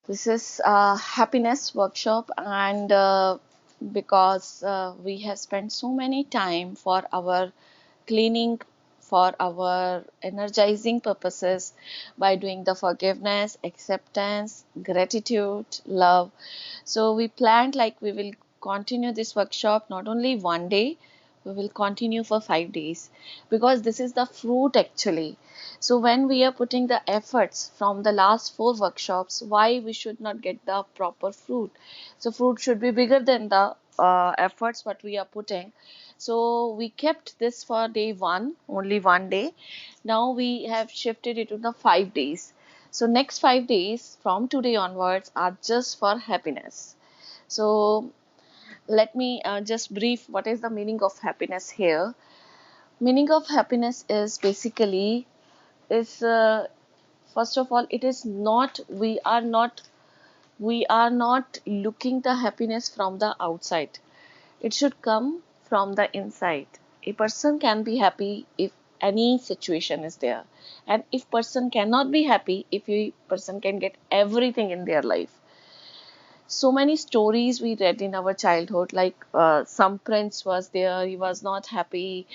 This is a happiness workshop, and because we have spent so many time for our cleaning, for our energizing purposes by doing the forgiveness, acceptance, gratitude, love. So we planned like we will continue this workshop not only one day, we will continue for 5 days because this is the fruit actually. So when we are putting the efforts from the last four workshops, why we should not get the proper fruit? So fruit should be bigger than the efforts what we are putting. So we kept this for day one, only one day. Now we have shifted it to the 5 days. So next 5 days from today onwards are just for happiness. So let me just brief what is the meaning of happiness here. Meaning of happiness is basically is first of all it is not we are not looking the happiness from the outside. It should come from the inside. A person can be happy if any situation is there, and if person cannot be happy if a person can get everything in their life. So many stories we read in our childhood, like some prince was there, he was not happy,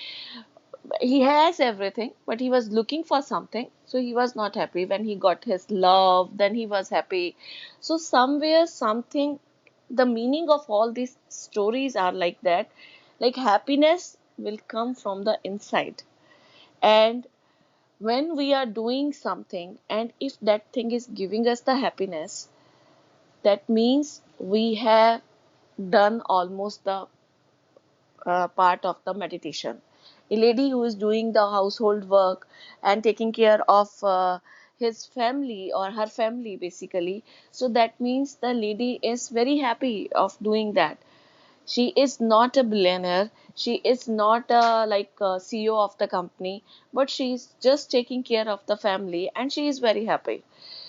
he has everything but he was looking for something, so he was not happy. When he got his love, then he was happy. So somewhere something, the meaning of all these stories are like that, like happiness will come from the inside. And when we are doing something and if that thing is giving us the happiness, that means we have done almost the part of the meditation. A lady who is doing the household work and taking care of his family or her family basically, so that means the lady is very happy of doing that. She is not a billionaire, she is not like a CEO of the company, but she is just taking care of the family and she is very happy.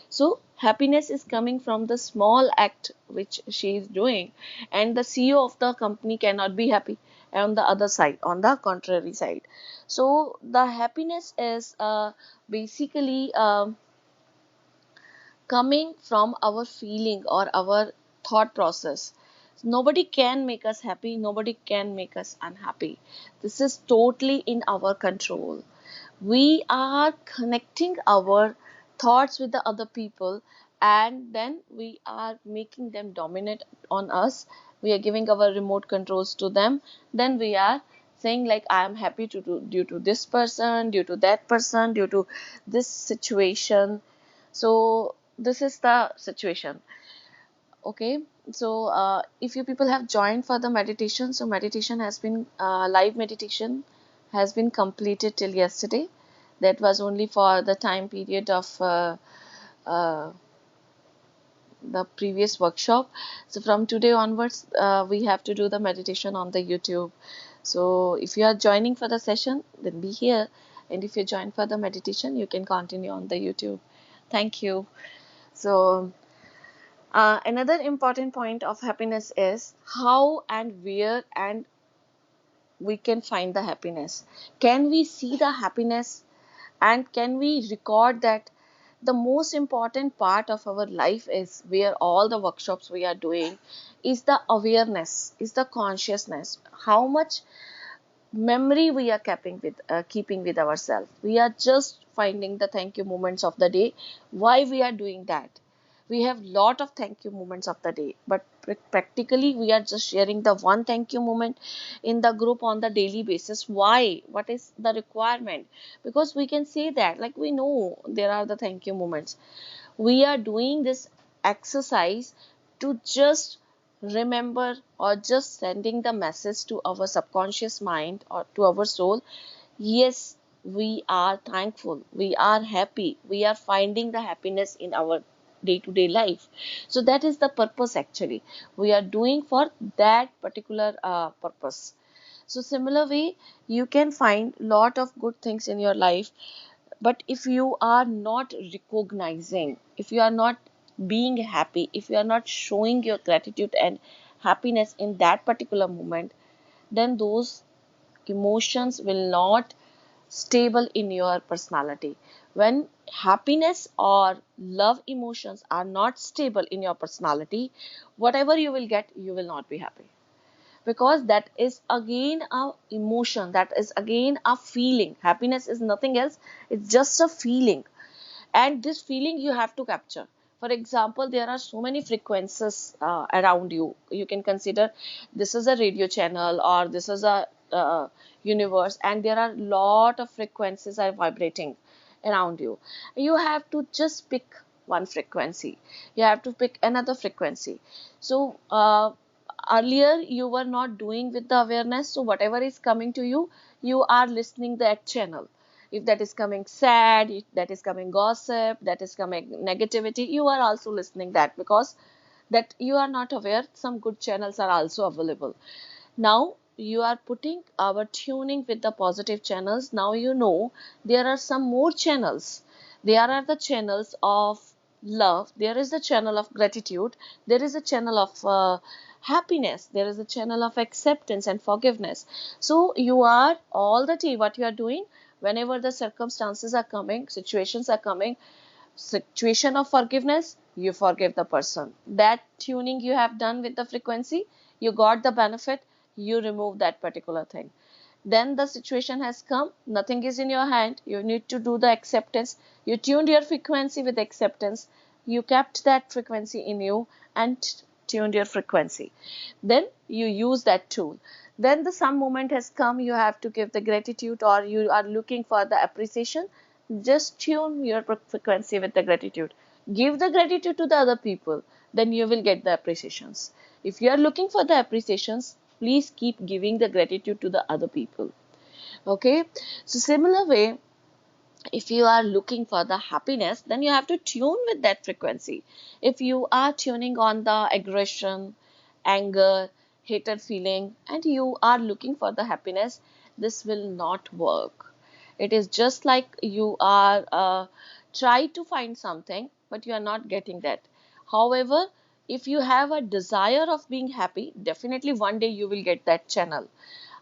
So happiness is coming from the small act which she is doing, and the CEO of the company cannot be happy on the other side, on the contrary side. So the happiness is basically coming from our feeling or our thought process. Nobody can make us happy, nobody can make us unhappy. This is totally in our control. We are connecting our thoughts with the other people, and then we are making them dominate on us. We are giving our remote controls to them. Then we are saying like I am happy to do due to this person, due to that person, due to this situation. So this is the situation. Okay, so if you people have joined for the meditation, so meditation has been live meditation has been completed till yesterday. That was only for the time period of uh, the previous workshop. So from today onwards, we have to do the meditation on the YouTube. So if you are joining for the session, then be here, and if you join for the meditation, you can continue on the YouTube. Thank you. So another important point of happiness is how and where and we can find the happiness. Can we see the happiness and can we record that? The most important part of our life is where all the workshops we are doing is the awareness, is the consciousness. How much memory we are keeping with ourselves. We are just finding the thank you moments of the day. Why we are doing that? We have lot of thank you moments of the day, but practically we are just sharing the one thank you moment in the group on the daily basis. Why? What is the requirement? Because we can say that like we know there are the thank you moments. We are doing this exercise to just remember or just sending the message to our subconscious mind or to our soul. Yes, we are thankful, we are happy, we are finding the happiness in our day to day life. So that is the purpose actually. We are doing for that particular purpose. So similar way, you can find lot of good things in your life, but if you are not recognizing, if you are not being happy, if you are not showing your gratitude and happiness in that particular moment, then those emotions will not stable in your personality. When happiness or love emotions are not stable in your personality, whatever you will get, you will not be happy, because that is again a emotion, that is again a feeling. Happiness is nothing else, it's just a feeling, and this feeling you have to capture. For example, there are so many frequencies around you. You can consider this is a radio channel, or this is a universe, and there are lot of frequencies are vibrating around you. You have to just pick one frequency, you have to pick another frequency. So earlier you were not doing with the awareness, so whatever is coming to you, you are listening that channel. If that is coming sad, if that is coming gossip, that is coming negativity, you are also listening that, because that you are not aware some good channels are also available. Now you are putting our tuning with the positive channels. Now you know there are some more channels. There are the channels of love, there is a channel of gratitude, there is a channel of happiness, there is a channel of acceptance and forgiveness. So you are all the time, what you are doing, whenever the circumstances are coming, situations are coming, situation of forgiveness, you forgive the person. That tuning you have done with the frequency, you got the benefit, you remove that particular thing. Then the situation has come, nothing is in your hand, you need to do the acceptance. You tuned your frequency with acceptance, you kept that frequency in you and tuned your frequency. Then you use that tool. Then the some moment has come, you have to give the gratitude, or you are looking for the appreciation. Just tune your frequency with the gratitude, give the gratitude to the other people, then you will get the appreciations. If you are looking for the appreciations, please keep giving the gratitude to the other people. Okay, so similar way, if you are looking for the happiness, then you have to tune with that frequency. If you are tuning on the aggression, anger, hated feeling, and you are looking for the happiness, this will not work. It is just like you are try to find something, but you are not getting that. However, if you have a desire of being happy, definitely one day you will get that channel.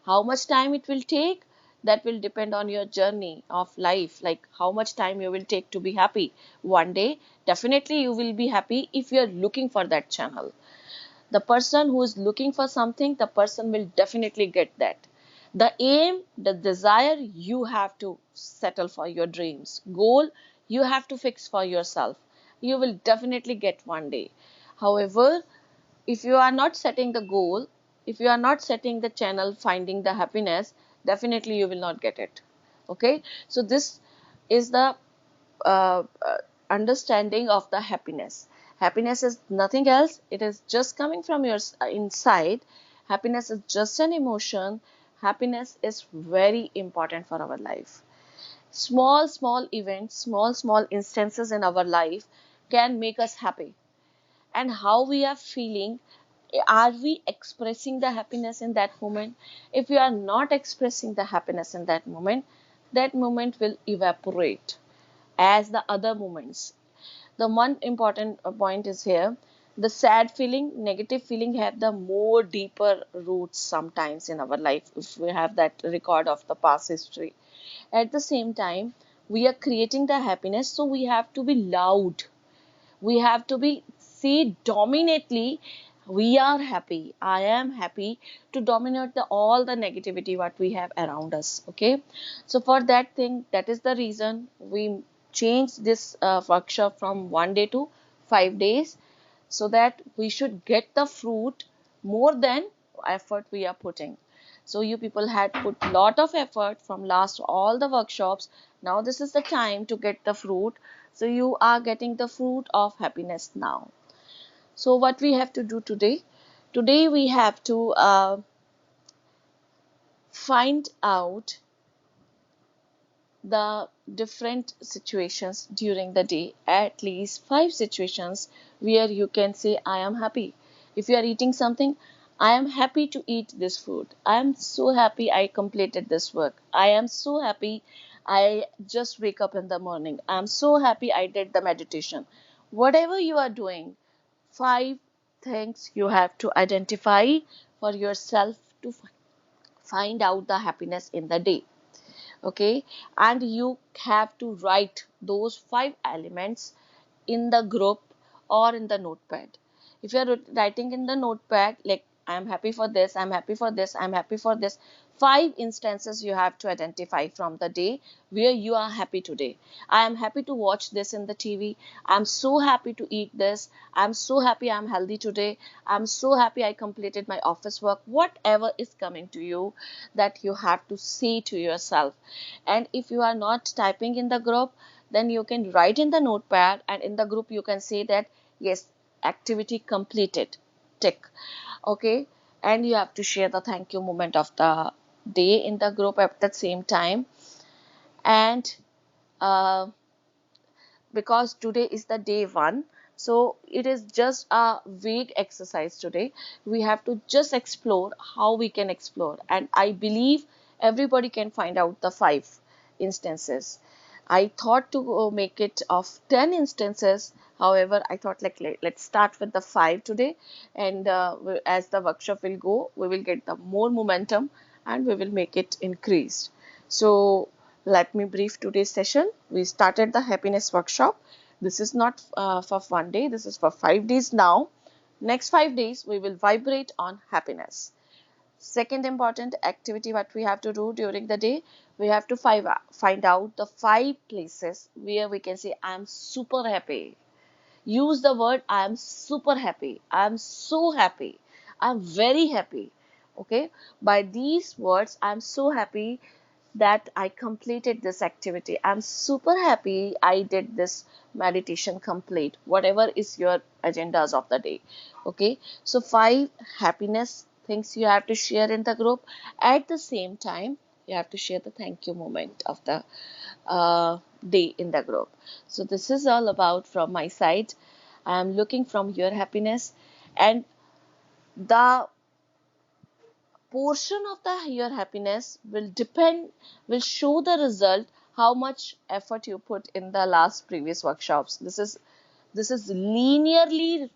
How much time it will take, that will depend on your journey of life, like how much time you will take to be happy. One day definitely you will be happy if you are looking for that channel. The person who is looking for something, the person will definitely get that. The aim, the desire, you have to settle for your dreams. Goal, you have to fix for yourself. You will definitely get one day. However, if you are not setting the goal, if you are not setting the channel finding the happiness, definitely you will not get it. Okay, so this is the understanding of the happiness. Happiness is nothing else, it is just coming from your inside. Happiness is just an emotion. Happiness is very important for our life. Small small events, small instances in our life can make us happy. And how we are feeling, are we expressing the happiness in that moment? If we are not expressing the happiness in that moment will evaporate as the other moments. The one important point is here, the sad feeling, negative feeling have the more deeper roots sometimes in our life, if we have that record of the past history. At the same time, we are creating the happiness, so we have to be loud, we have to be see dominantly, we are happy, I am happy, to dominate the all the negativity what we have around us. Okay, so for that thing, that is the reason we changed this workshop from 1 day to 5 days, so that we should get the fruit more than effort we are putting. So you people had put lot of effort from last all the workshops. Now this is the time to get the fruit. So you are getting the fruit of happiness now. So what we have to do today? Today we have to find out the different situations during the day, at least 5 situations where you can say, I am happy. If you are eating something, I am happy to eat this food. I am so happy I completed this work. I am so happy I just wake up in the morning. I am so happy I did the meditation. Whatever you are doing, 5 things you have to identify for yourself to find out the happiness in the day. Okay, and you have to write those 5 elements in the group or in the notepad. If you are writing in the notepad, like I am happy for this, I'm happy for this, I'm happy for this, 5 instances you have to identify from the day where you are happy today. I am happy to watch this in the TV. I'm so happy to eat this. I'm so happy I'm healthy today. I'm so happy I completed my office work. Whatever is coming to you, that you have to say to yourself. And if you are not typing in the group, then you can write in the notepad, and in the group you can say that yes, activity completed, tick. Okay, and you have to share the thank you moment of the day in the group at the same time. And uh, because today is the day one, so it is just a vague exercise today. We have to just explore how we can explore, and I believe everybody can find out the 5 instances. I thought to make it of 10 instances. However, I thought like let's start with the 5 today, and as the workshop will go, we will get the more momentum and we will make it increased. So let me brief today's session. We started the happiness workshop. This is not for one day, this is for 5 days now. Next 5 days, we will vibrate on happiness. Second important activity what we have to do during the day, we have to find out the 5 places where we can say, I'm super happy. Use the word I am super happy, I am so happy, I'm very happy. Okay, by these words, I'm so happy that I completed this activity. I'm super happy I did this meditation complete. Whatever is your agendas of the day. Okay. So 5 happiness things you have to share in the group. At the same time, you have to share the thank you moment of the day in the group. So this is all about from my side. I'm looking from your happiness, and the portion of the your happiness will show the result how much effort you put in the last previous workshops. This is linearly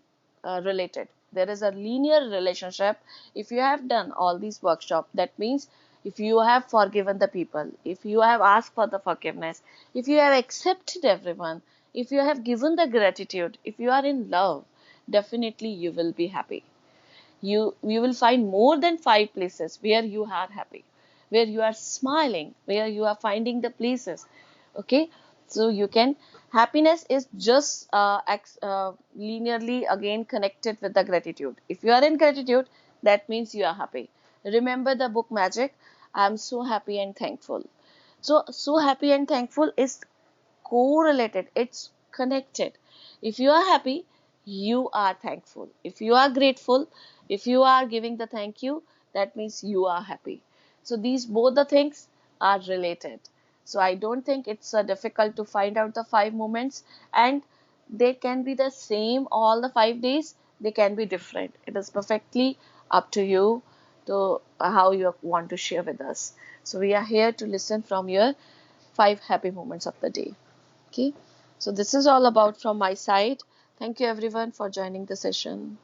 related. There is a linear relationship. If you have done all these workshops, that means if you have forgiven the people, if you have asked for the forgiveness, if you have accepted everyone, if you have given the gratitude, if you are in love, definitely you will be happy. You will find more than 5 places where you are happy, where you are smiling, where you are finding the places. Okay, so you can, happiness is just linearly again connected with the gratitude. If you are in gratitude, that means you are happy. Remember the book Magic. I am so happy and thankful. So happy and thankful is correlated, it's connected. If you are happy, you are thankful. If you are grateful, if you are giving the thank you, that means you are happy. So these both the things are related. So I don't think it's difficult to find out the 5 moments, and they can be the same all the 5 days, they can be different. It is perfectly up to you to how you want to share with us. So we are here to listen from your 5 happy moments of the day. Okay, so this is all about from my side. Thank you everyone for joining the session.